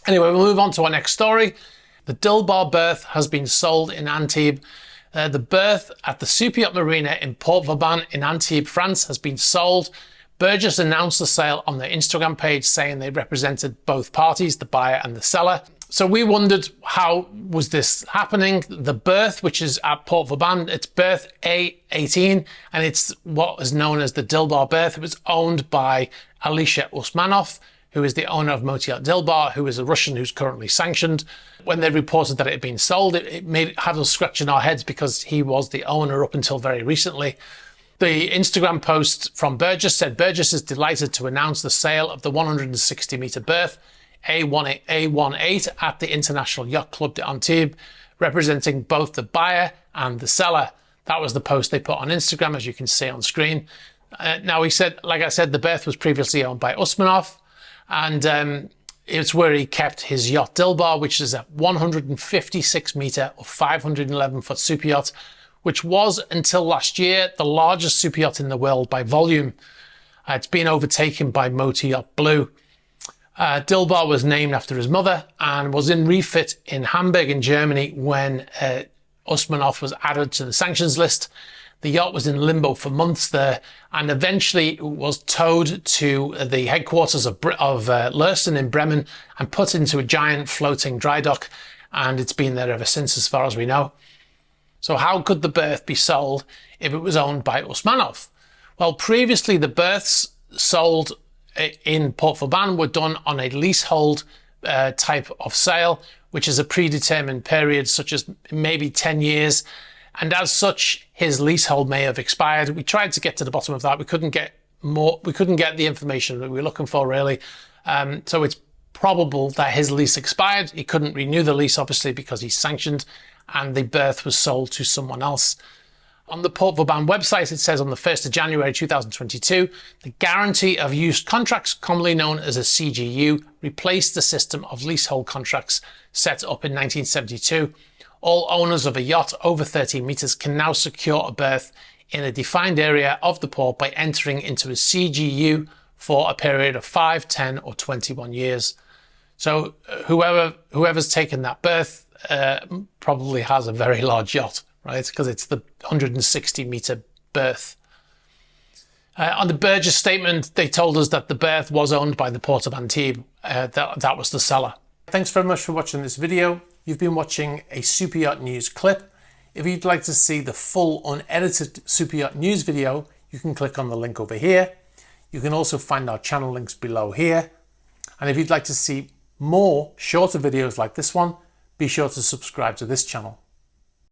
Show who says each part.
Speaker 1: Anyway, we'll move on to our next story. The Dilbar berth has been sold in Antibes. The berth at the SuperYacht Marina in Port Vauban in Antibes, France has been sold. Burgess announced the sale on their Instagram page, saying they represented both parties, the buyer and the seller. So we wondered, how was this happening? The berth, which is at Port Vauban, it's berth A18, and it's what is known as the Dilbar berth. It was owned by Alisher Usmanov, who is the owner of Motor Dilbar, who is a Russian who's currently sanctioned. When they reported that it had been sold, it had us scratching our heads because he was the owner up until very recently. The Instagram post from Burgess said, Burgess is delighted to announce the sale of the 160-metre berth A18 at the International Yacht Club de Antibes, representing both the buyer and the seller. That was the post they put on Instagram, as you can see on screen. Now, he said, like I said, the berth was previously owned by Usmanov, and it's where he kept his yacht Dilbar, which is a 156-metre or 511-foot super yacht, which was, until last year, the largest super yacht in the world by volume. It's been overtaken by Motor Yacht Blue. Dilbar was named after his mother and was in refit in Hamburg in Germany when Usmanov was added to the sanctions list. The yacht was in limbo for months there, and eventually was towed to the headquarters of Lürsen in Bremen and put into a giant floating dry dock, and it's been there ever since, as far as we know. So how could the berth be sold if it was owned by Usmanov? Well, previously the berths sold in Port Vauban were done on a leasehold type of sale, which is a predetermined period, such as maybe 10 years. And as such, his leasehold may have expired. We tried to get to the bottom of that. We couldn't get more. We couldn't get the information that we were looking for, really. So it's probable that his lease expired. He couldn't renew the lease, obviously, because he's sanctioned, and the berth was sold to someone else. On the Port Vauban website, it says on the 1st of January 2022, the guarantee of use contracts, commonly known as a CGU, replaced the system of leasehold contracts set up in 1972. All owners of a yacht over 13 metres can now secure a berth in a defined area of the port by entering into a CGU for a period of 5, 10 or 21 years. So whoever's taken that berth probably has a very large yacht, right? Because it's the 160-metre berth. On the Burgess statement, they told us that the berth was owned by the Port of Antibes. That was the seller. Thanks very much for watching this video. You've been watching a Super Yacht News clip. If you'd like to see the full unedited Super Yacht News video, you can click on the link over here. You can also find our channel links below here. And if you'd like to see more shorter videos like this one, be sure to subscribe to this channel.